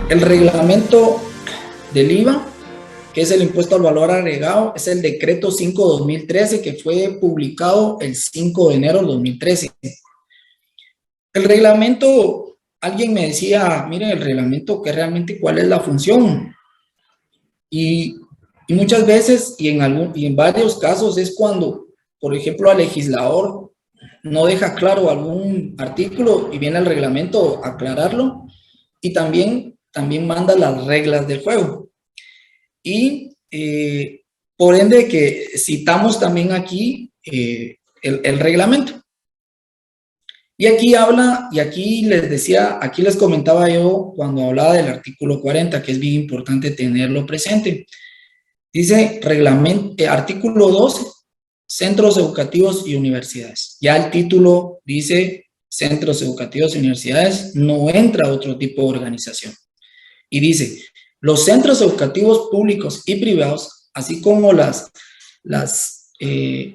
El reglamento del IVA, que es el impuesto al valor agregado, es el decreto 5/2013 que fue publicado el 5 de enero del 2013. El reglamento, alguien me decía, miren el reglamento, que realmente cuál es la función. Y muchas veces, y en varios casos, es cuando, por ejemplo, al legislador no deja claro algún artículo y viene el reglamento a aclararlo, y también manda las reglas del juego. Y por ende que citamos también aquí el reglamento. Y aquí habla, y aquí les decía, aquí les comentaba yo cuando hablaba del artículo 40, que es bien importante tenerlo presente. Dice artículo 12, centros educativos y universidades. Ya el título dice centros educativos y universidades, no entra otro tipo de organización. Y dice, los centros educativos públicos y privados, así como las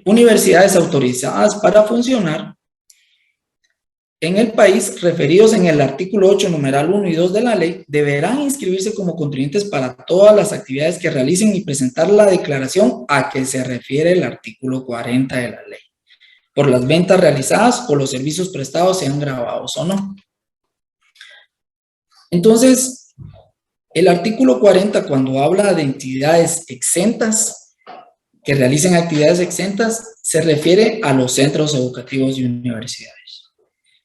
universidades autorizadas para funcionar en el país, referidos en el artículo 8, numeral 1 y 2 de la ley, deberán inscribirse como contribuyentes para todas las actividades que realicen y presentar la declaración a que se refiere el artículo 40 de la ley, por las ventas realizadas o los servicios prestados, sean grabados o no. Entonces, el artículo 40, cuando habla de entidades exentas, que realicen actividades exentas, se refiere a los centros educativos y universidades.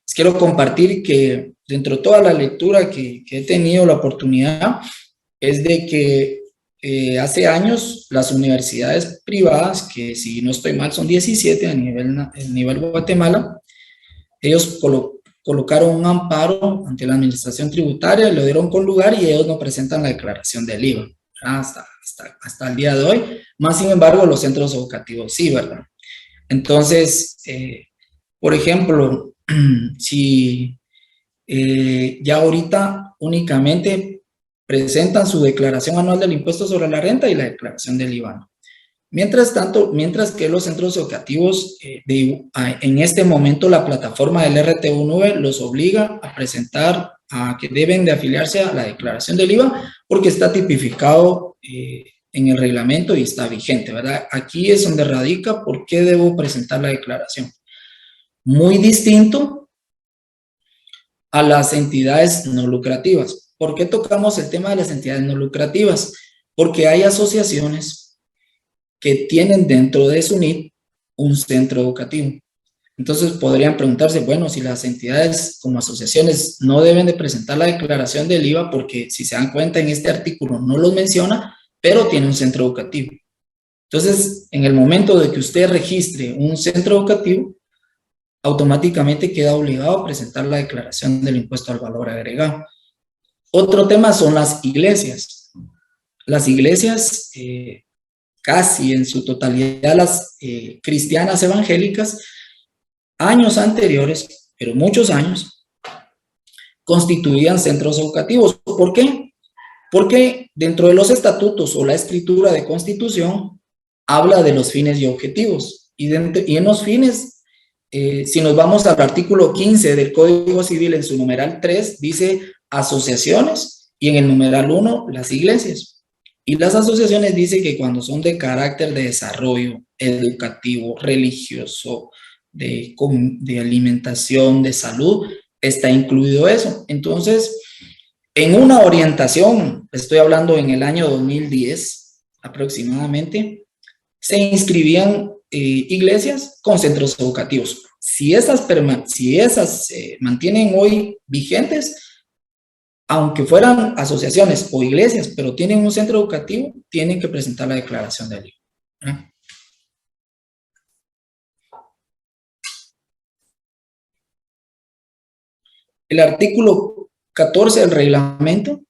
Les quiero compartir que dentro de toda la lectura que he tenido la oportunidad, es de que hace años las universidades privadas, que si no estoy mal son 17 a nivel Guatemala, ellos colocaron un amparo ante la administración tributaria, lo dieron con lugar y ellos no presentan la declaración del IVA hasta el día de hoy. Más sin embargo, los centros educativos sí, ¿verdad? Entonces, por ejemplo, si ya ahorita únicamente presentan su declaración anual del impuesto sobre la renta y la declaración del IVA. Mientras tanto, mientras que los centros educativos, en este momento la plataforma del RTU9 los obliga a presentar, a que deben de afiliarse a la declaración del IVA, porque está tipificado en el reglamento y está vigente, ¿verdad? Aquí es donde radica por qué debo presentar la declaración. Muy distinto a las entidades no lucrativas. ¿Por qué tocamos el tema de las entidades no lucrativas? Porque hay asociaciones que tienen dentro de su NIT un centro educativo. Entonces podrían preguntarse, bueno, si las entidades como asociaciones no deben de presentar la declaración del IVA, porque si se dan cuenta en este artículo no los menciona, pero tiene un centro educativo. Entonces, en el momento de que usted registre un centro educativo, automáticamente queda obligado a presentar la declaración del impuesto al valor agregado. Otro tema son las iglesias. Las iglesias, casi en su totalidad las cristianas evangélicas, años anteriores, pero muchos años, constituían centros educativos. ¿Por qué? Porque dentro de los estatutos o la escritura de constitución habla de los fines y objetivos. Y en los fines, si nos vamos al artículo 15 del Código Civil, en su numeral 3, dice asociaciones, y en el numeral 1, las iglesias. Y las asociaciones dicen que cuando son de carácter de desarrollo educativo, religioso, de alimentación, de salud, está incluido eso. Entonces, en una orientación, estoy hablando en el año 2010 aproximadamente, se inscribían iglesias con centros educativos. Si esas se mantienen hoy vigentes, aunque fueran asociaciones o iglesias, pero tienen un centro educativo, tienen que presentar la declaración del IVA. El artículo 14 del reglamento,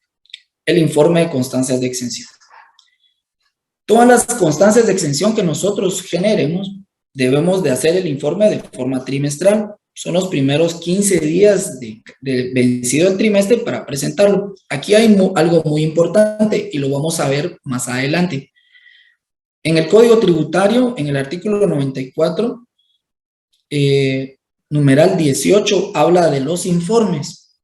el informe de constancias de exención. Todas las constancias de exención que nosotros generemos, debemos de hacer el informe de forma trimestral. Son los primeros 15 días de vencido el trimestre para presentarlo. Aquí hay algo muy importante y lo vamos a ver más adelante. En el Código Tributario, en el artículo 94, numeral 18, habla de los informes.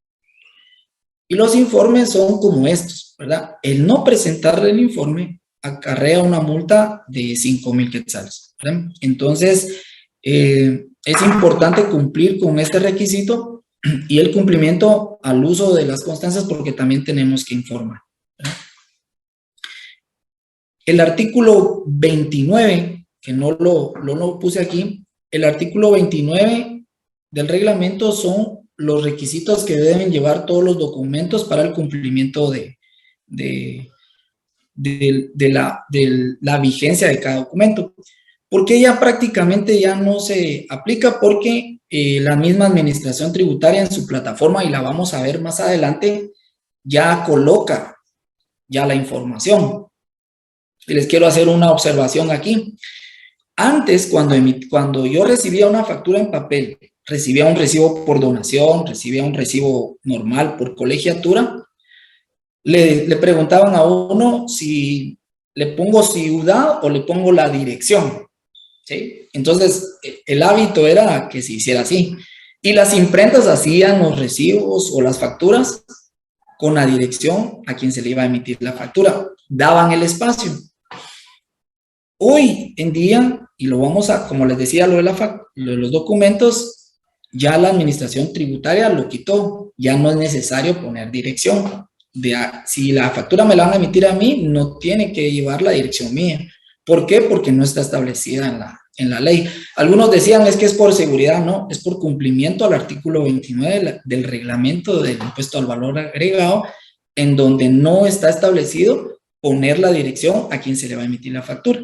Y los informes son como estos, ¿verdad? El no presentar el informe acarrea una multa de 5,000 quetzales, ¿verdad? Entonces, es importante cumplir con este requisito y el cumplimiento al uso de las constancias porque también tenemos que informar, ¿verdad? El artículo 29, que no lo puse aquí, el artículo 29 del reglamento son los requisitos que deben llevar todos los documentos para el cumplimiento de la vigencia de cada documento. Porque ya prácticamente ya no se aplica porque la misma administración tributaria en su plataforma, y la vamos a ver más adelante, ya coloca ya la información. Y les quiero hacer una observación aquí. Antes, cuando yo recibía una factura en papel, recibía un recibo por donación, recibía un recibo normal por colegiatura, le preguntaban a uno si le pongo ciudad o le pongo la dirección, ¿sí? Entonces, el hábito era que se hiciera así. Y las imprentas hacían los recibos o las facturas con la dirección a quien se le iba a emitir la factura. Daban el espacio. Hoy en día, y lo vamos a, como les decía, lo de los documentos, ya la administración tributaria lo quitó. Ya no es necesario poner dirección. Si la factura me la van a emitir a mí, no tiene que llevar la dirección mía. ¿Por qué? Porque no está establecida en la ley. Algunos decían es que es por seguridad, no, es por cumplimiento al artículo 29 del reglamento del impuesto al valor agregado, en donde no está establecido poner la dirección a quien se le va a emitir la factura.